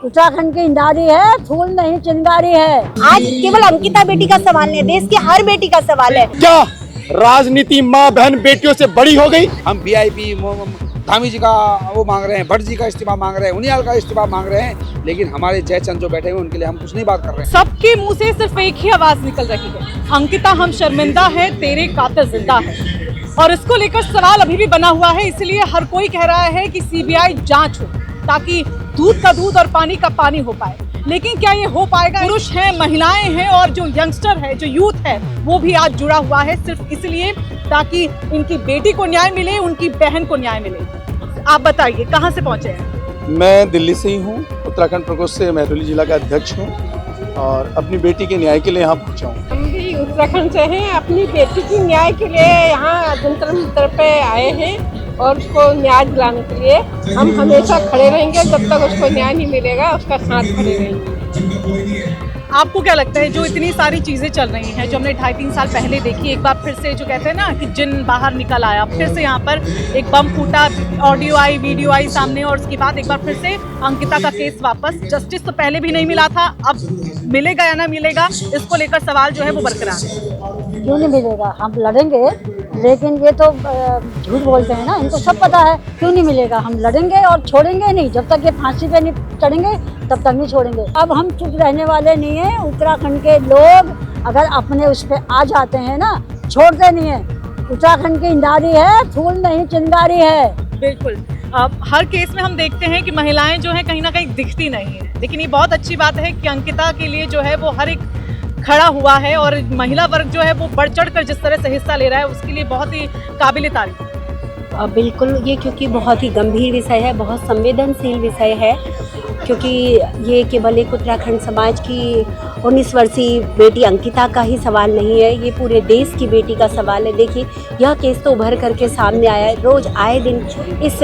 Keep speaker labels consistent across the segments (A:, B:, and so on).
A: उत्तराखंड की इंदारी है, फूल नहीं चिंगारी है।
B: आज केवल अंकिता बेटी का सवाल नहीं, देश की हर बेटी का सवाल है।
C: क्या राजनीति माँ बहन बेटियों से बड़ी हो गई?
D: हम वीआईपी धामी जी का वो मांग रहे हैं, भट्ट जी का इस्तीफा मांग रहे हैं, उनियाल का इस्तीफा मांग रहे हैं, लेकिन हमारे जयचंद जो बैठे हुए उनके लिए हम कुछ नहीं बात कर रहे हैं।
E: सबके मुंह से सिर्फ एक ही आवाज निकल रही है, अंकिता हम शर्मिंदा है, तेरे कातिल जिंदा है। और इसको लेकर सवाल अभी भी बना हुआ है, इसलिए हर कोई कह रहा है कि सीबीआई जांच हो ताकि दूध का दूध और पानी का पानी हो पाए। लेकिन क्या ये हो पाएगा? पुरुष हैं, महिलाएं हैं और जो यंगस्टर है, जो यूथ है, वो भी आज जुड़ा हुआ है सिर्फ इसलिए ताकि इनकी बेटी को न्याय मिले, उनकी बहन को न्याय मिले। आप बताइए कहाँ से पहुंचे हैं?
C: मैं दिल्ली से ही हूँ, उत्तराखंड प्रकोष्ठ से महरौली जिला का अध्यक्ष हूँ और अपनी बेटी के न्याय के लिए यहाँ पहुँचा हूँ।
F: हम भी उत्तराखंड से हैं, अपनी बेटी की न्याय के लिए यहाँ जंतर मंतर पे आए हैं और उसको न्याय दिलाने के लिए हम हमेशा खड़े रहेंगे। जब तक उसको न्याय नहीं मिलेगा उसका साथ खड़े रहेंगे।
E: आपको क्या लगता है जो इतनी सारी चीजें चल रही हैं, जो हमने 2.5-3 साल पहले देखी, एक बार फिर से जो कहते हैं ना कि जिन बाहर निकल आया, फिर से यहाँ पर एक बम फूटा, ऑडियो आई, वीडियो आई सामने और उसके बाद एक बार फिर से अंकिता का केस वापस। जस्टिस तो पहले भी नहीं मिला था, अब मिलेगा या ना मिलेगा, इसको लेकर सवाल जो है वो बरकरार है।
A: क्यों नहीं मिलेगा? हम लड़ेंगे, लेकिन ये तो झूठ बोलते हैं ना, इनको सब पता है। क्यों नहीं मिलेगा? हम लड़ेंगे और छोड़ेंगे नहीं, जब तक ये फांसी पे नहीं चढ़ेंगे तब तक नहीं छोड़ेंगे। अब हम चुप रहने वाले नहीं हैं। उत्तराखंड के लोग अगर अपने उस पे आ जाते हैं ना, छोड़ते नहीं है। उत्तराखंड की इंदारी है, फूल नहीं चिंगारी है।
E: बिल्कुल। हर केस में हम देखते हैं कि महिलाएं जो है कहीं ना कहीं दिखती नहीं है, लेकिन ये बहुत अच्छी बात है कि अंकिता के लिए जो है वो हर एक खड़ा हुआ है और महिला वर्ग जो है वो बढ़ चढ़ कर जिस तरह से हिस्सा ले रहा है उसके लिए बहुत ही काबिल तारीफ है।
B: बिल्कुल, ये क्योंकि बहुत ही गंभीर विषय है, बहुत संवेदनशील विषय है, क्योंकि ये केवल एक उत्तराखंड समाज की 19 वर्षीय बेटी अंकिता का ही सवाल नहीं है, ये पूरे देश की बेटी का सवाल है। देखिए, यह केस तो उभर करके सामने आया है, रोज़ आए दिन इस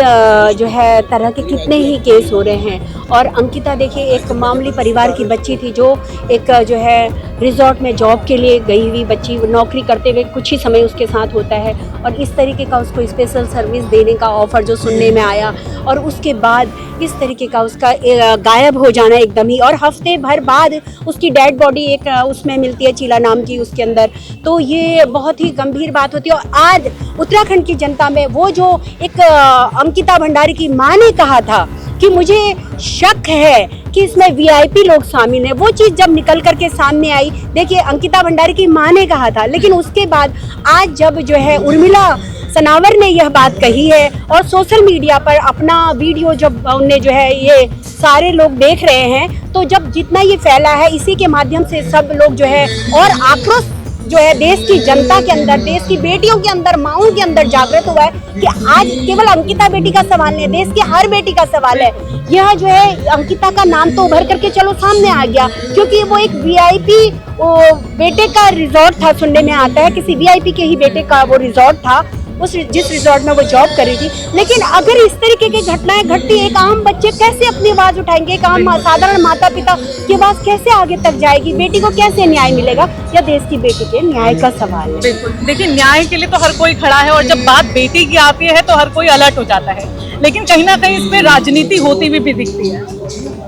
B: जो है तरह के कितने ही केस हो रहे हैं। और अंकिता देखिए, एक मामूली परिवार की बच्ची थी जो एक जो है रिजॉर्ट में जॉब के लिए गई हुई बच्ची, नौकरी करते हुए कुछ ही समय उसके साथ होता है और इस तरीके का उसको स्पेशल सर्विस देने का ऑफ़र जो सुनने में आया और उसके बाद इस तरीके का उसका गायब हो जाना एकदम ही, और हफ्ते भर बाद उसकी डेड बॉडी एक उसमें मिलती है, चीला नाम की उसके अंदर। तो ये बहुत ही गंभीर बात होती है। और आज उत्तराखंड की जनता में वो जो एक अंकिता भंडारी की माँ ने कहा था कि मुझे शक है कि इसमें वीआईपी लोग शामिल हैं, वो चीज़ जब निकल करके सामने आई, देखिए अंकिता भंडारी की माँ ने कहा था, लेकिन उसके बाद आज जब जो है उर्मिला सनावर ने यह बात कही है और सोशल मीडिया पर अपना वीडियो जब उनने जो है ये सारे लोग देख रहे हैं, तो जब जितना ये फैला है इसी के माध्यम से सब लोग जो है और आक्रोश जो है देश की जनता के अंदर, देश की बेटियों के अंदर, माओं के अंदर जागृत हुआ है कि आज केवल अंकिता बेटी का सवाल नहीं, देश की हर बेटी का सवाल है। यह जो है अंकिता का नाम तो उभर करके चलो सामने आ गया, क्योंकि वो एक वीआईपी बेटे का रिजॉर्ट था, सुनने में आता है किसी वीआईपी के ही बेटे का वो रिजॉर्ट था, उस जिस रिजॉर्ट में वो जॉब कर रही थी। लेकिन अगर इस तरीके की घटनाएं घटती, एक आम बच्चे कैसे अपनी आवाज़ उठाएंगे, एक आम साधारण माता पिता की आवाज़ कैसे आगे तक जाएगी, बेटी को कैसे न्याय मिलेगा? यह देश की बेटी के न्याय का सवाल है।
E: बिल्कुल, देखिए न्याय के लिए तो हर कोई खड़ा है और जब बात बेटी की आती है तो हर कोई अलर्ट हो जाता है, लेकिन कहीं ना कहीं इसमें राजनीति होती हुई भी दिखती है।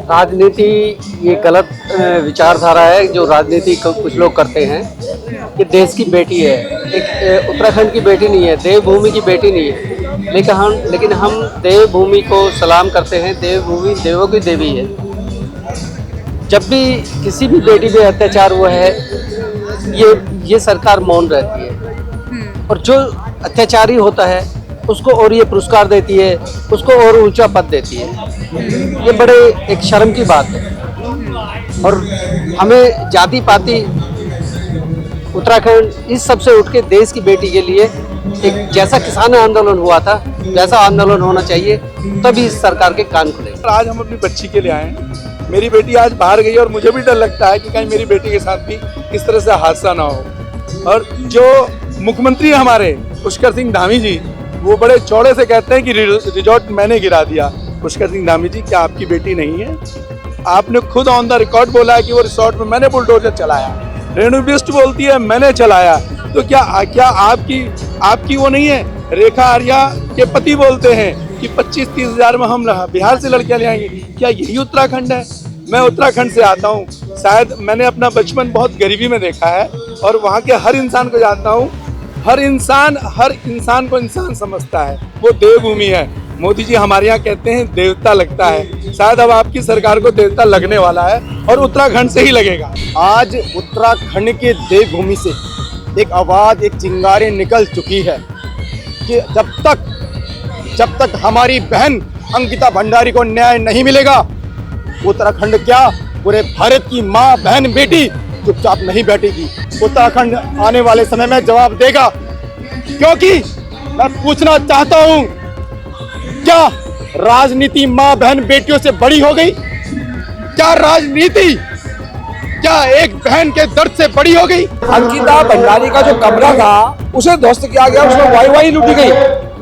G: राजनीति ये गलत विचारधारा है जो राजनीति कुछ लोग करते हैं कि देश की बेटी है, एक उत्तराखंड की बेटी नहीं है, देवभूमि की बेटी नहीं है, लेकिन हम देवभूमि को सलाम करते हैं। देवभूमि देवों की देवी है। जब भी किसी भी बेटी पे अत्याचार हुआ है ये सरकार मौन रहती है और जो अत्याचारी होता है उसको और ये पुरस्कार देती है, उसको और ऊंचा पद देती है। ये बड़े एक शर्म की बात है और हमें जाति पाति उत्तराखंड इस सब से उठ के देश की बेटी के लिए एक जैसा किसान आंदोलन हुआ था वैसा आंदोलन होना चाहिए, तभी इस सरकार के कान खुले।
C: आज हम अपनी बच्ची के लिए आए हैं। मेरी बेटी आज बाहर गई और मुझे भी डर लगता है कि कहीं मेरी बेटी के साथ भी इस तरह से हादसा ना हो। और जो मुख्यमंत्री हमारे पुष्कर सिंह धामी जी, वो बड़े चौड़े से कहते हैं कि रिजॉर्ट मैंने गिरा दिया। पुष्कर सिंह धामी जी, क्या आपकी बेटी नहीं है? आपने खुद ऑन द रिकॉर्ड बोला है कि वो रिजॉर्ट में मैंने बुलडोजर चलाया। रेणु बिष्ट बोलती है मैंने चलाया। तो क्या आपकी वो नहीं है? रेखा आर्या के पति बोलते हैं कि 25-30 हज़ार में हम बिहार से लड़कियां ले आएंगे। क्या यही उत्तराखंड है? मैं उत्तराखंड से आता हूँ, शायद मैंने अपना बचपन बहुत गरीबी में देखा है और वहाँ के हर इंसान को जानता हूँ। हर इंसान को इंसान समझता है, वो देवभूमि है। मोदी जी हमारे यहाँ कहते हैं देवता लगता है, शायद अब आपकी सरकार को देवता लगने वाला है और उत्तराखंड से ही लगेगा।
H: आज उत्तराखंड के देवभूमि से एक आवाज़, एक चिंगारी निकल चुकी है कि जब तक हमारी बहन अंकिता भंडारी को न्याय नहीं मिलेगा, उत्तराखंड क्या पूरे भारत की माँ, बहन, बेटी चुपचाप नहीं बैठेगी। उत्तराखंड आने वाले समय में जवाब देगा, क्योंकि मैं पूछना चाहता हूँ, क्या राजनीति माँ, बहन, बेटियों से बड़ी हो गई? क्या राजनीति एक बहन के दर्द से बड़ी हो गई?
D: अंकिता भंडारी का जो कमरा था उसे ध्वस्त किया गया, उसमें वाई लूटी गई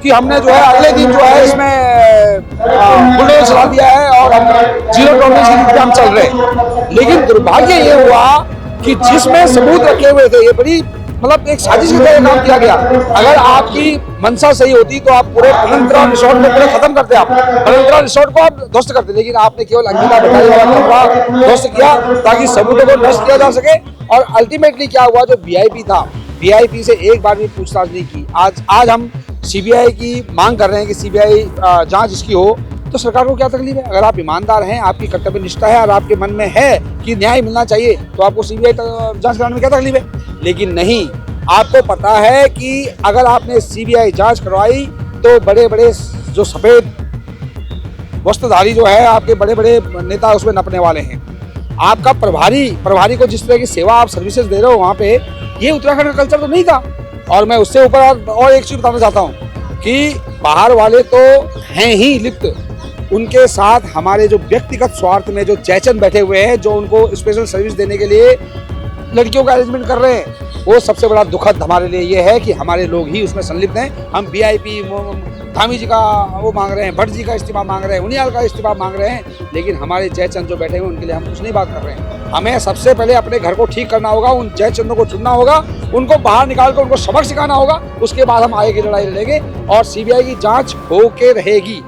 D: कि हमने जो है अगले दिन जो है इसमें बुलडोजर चला दिया है और हम 0 टॉलरेंस की नीति पे हम चल रहे हैं। लेकिन दुर्भाग्य ये हुआ कि जिसमें सबूत रखे हुए थे, ये बड़ी मतलब एक साजिश की तरह काम किया गया। अगर आपकी मंशा सही होती तो आप पूरे पलंतरा रिसोर्ट को पूरे खत्म करते, आप पलंतरा रिसोर्ट को आप ध्वस्त करते, लेकिन आपने केवल अंकिता भंडारी वाला कमरा ध्वस्त किया ताकि सबूतों को नष्ट किया जा सके। और अल्टीमेटली क्या हुआ, जो वीआईपी था, वीआईपी से एक बार भी पूछताछ नहीं की। आज हम सीबीआई की मांग कर रहे हैं कि सीबीआई जांच इसकी हो, तो सरकार को क्या तकलीफ है? अगर आप ईमानदार हैं, आपकी कर्तव्य निष्ठा है और आपके मन में है कि न्याय मिलना चाहिए, तो आपको सीबीआई जांच कराने में क्या तकलीफ है? लेकिन नहीं, आपको पता है कि अगर आपने सीबीआई जांच करवाई तो बड़े बड़े जो सफेद वस्त्रधारी जो है, आपके बड़े बड़े नेता उसमें नपने वाले हैं। आपका प्रभारी को जिस तरह की सेवा आप सर्विसेज दे रहे हो वहाँ पे, ये उत्तराखंड का कल्चर तो नहीं था। और मैं उससे ऊपर और एक चीज़ बताना चाहता हूँ कि बाहर वाले तो हैं ही लिप्त, उनके साथ हमारे जो व्यक्तिगत स्वार्थ में जो जयचंद बैठे हुए हैं, जो उनको स्पेशल सर्विस देने के लिए लड़कियों का अरेंजमेंट कर रहे हैं, वो सबसे बड़ा दुखद हमारे लिए ये है कि हमारे लोग ही उसमें संलिप्त हैं। हम वीआईपी धामी जी का वो मांग रहे हैं, भट्ट जी का इस्तीफा मांग रहे हैं, उनियाल का इस्तीफा मांग रहे हैं, लेकिन हमारे जयचंद जो बैठे हुए उनके लिए हम कुछ नहीं बात कर रहे हैं। हमें सबसे पहले अपने घर को ठीक करना होगा, उन जयचंदों को चुनना होगा, उनको बाहर निकाल कर उनको सबक सिखाना होगा, उसके बाद हम आगे की लड़ाई लड़ेंगे और सीबीआई की जाँच होके रहेगी।